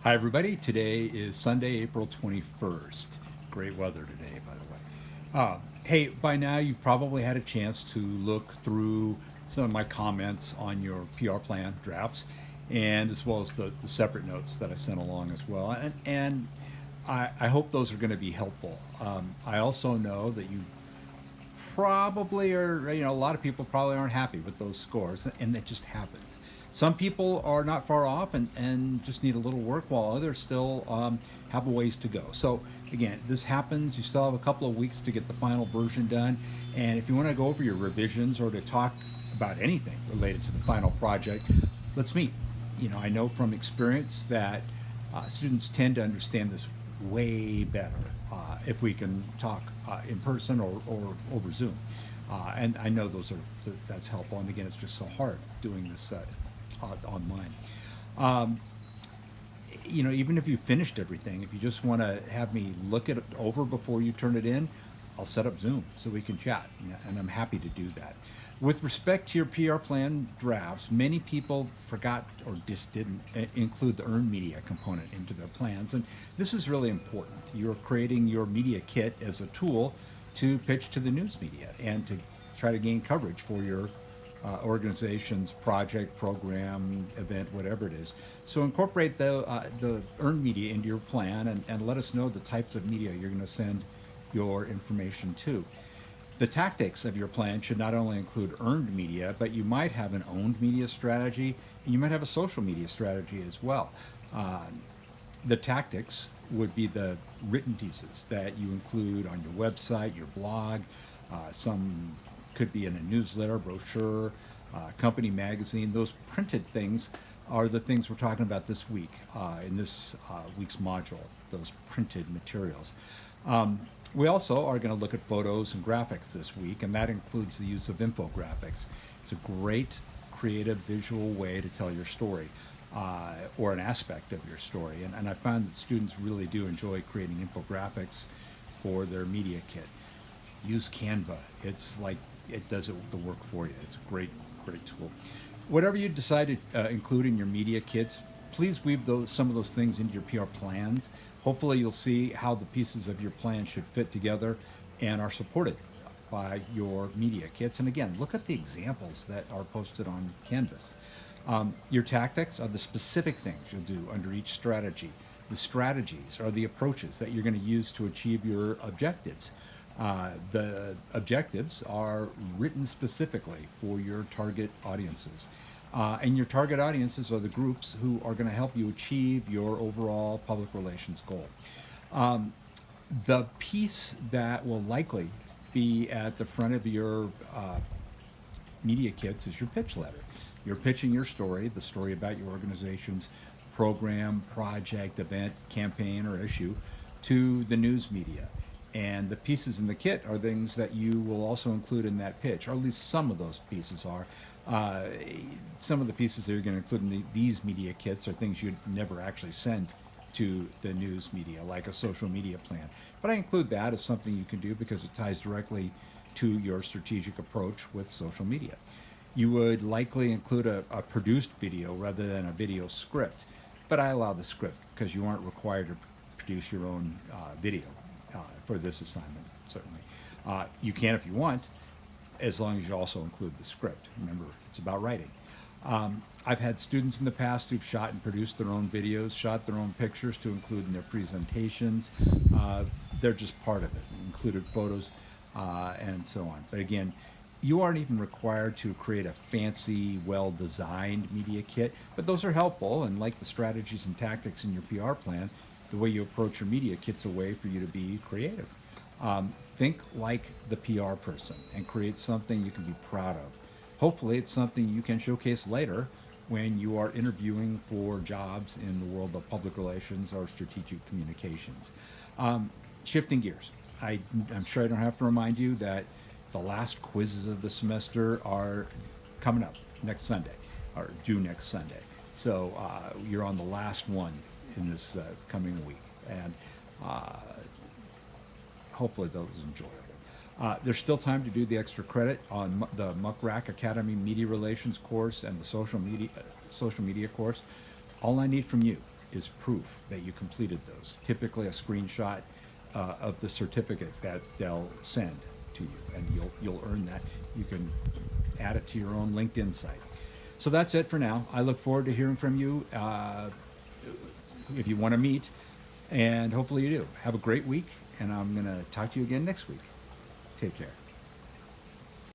Hi, everybody. Today is Sunday, April 21st. Great weather today, by the way. Hey, by now you've probably had a chance to look through some of my comments on your PR plan drafts, and as well as the separate notes that I sent along as well. And I hope those are going to be helpful. I also know that you probably are, a lot of people probably aren't happy with those scores, and that just happens. Some people are not far off and just need a little work, while others still have a ways to go. So, again, this happens. You still have a couple of weeks to get the final version done. And if you want to go over your revisions or to talk about anything related to the final project, let's meet. I know from experience that students tend to understand this way better if we can talk in person or over Zoom. And I know that's helpful. And again, it's just so hard doing this online. Um, Even if you finished everything, if you just want to have me look it over before you turn it in, I'll set up Zoom so we can chat, and I'm happy to do that. With respect to your PR plan drafts, many people forgot or just didn't include the earned media component into their plans, and this is really important. You're creating your media kit as a tool to pitch to the news media and to try to gain coverage for your organization's project, program, event, whatever it is. So incorporate the earned media into your plan, and let us know the types of media you're going to send your information to. The tactics of your plan should not only include earned media, but you might have an owned media strategy, and you might have a social media strategy as well. Uh, the tactics would be the written pieces that you include on your website, your blog. Some could be in a newsletter, brochure, company magazine. Those printed things are the things we're talking about this week in this week's module, those printed materials. We also are going to look at photos and graphics this week, and that includes the use of infographics. It's a great creative visual way to tell your story or an aspect of your story. And I found that students really do enjoy creating infographics for their media kit. Use Canva. It's like it does the work for you. It's a great tool. Whatever you decide to include in your media kits, please weave some of those things into your PR plans. Hopefully, you'll see how the pieces of your plan should fit together and are supported by your media kits. And again, look at the examples that are posted on Canvas. Your tactics are the specific things you'll do under each strategy. The strategies are the approaches that you're going to use to achieve your objectives. The objectives are written specifically for your target audiences. And your target audiences are the groups who are going to help you achieve your overall public relations goal. The piece that will likely be at the front of your media kits is your pitch letter. You're pitching your story, the story about your organization's program, project, event, campaign, or issue to the news media. And the pieces in the kit are things that you will also include in that pitch, or at least some of those pieces are. Uh, some of the pieces that you're going to include in these media kits are things you'd never actually send to the news media, like a social media plan. But I include that as something you can do because it ties directly to your strategic approach with social media. You would likely include a produced video rather than a video script, but I allow the script because you aren't required to produce your own video for this assignment, certainly. You can if you want, as long as you also include the script. Remember, it's about writing. I've had students in the past who've shot and produced their own videos, shot their own pictures to include in their presentations. They're just part of it, included photos and so on. But again, you aren't even required to create a fancy, well-designed media kit, but those are helpful, and like the strategies and tactics in your PR plan, the way you approach your media kit's a way for you to be creative. Think like the PR person and create something you can be proud of. Hopefully, it's something you can showcase later when you are interviewing for jobs in the world of public relations or strategic communications. Shifting gears, I'm sure I don't have to remind you that the last quizzes of the semester are coming up next Sunday, or due next Sunday. So you're on the last one in this coming week, and hopefully those enjoyable. There's still time to do the extra credit on the Muckrack Academy Media Relations course and the social media course. All I need from you is proof that you completed those. Typically, a screenshot of the certificate that they'll send to you, and you'll earn that. You can add it to your own LinkedIn site. So that's it for now. I look forward to hearing from you if you want to meet, and hopefully you do. Have a great week, and I'm going to talk to you again next week. Take care.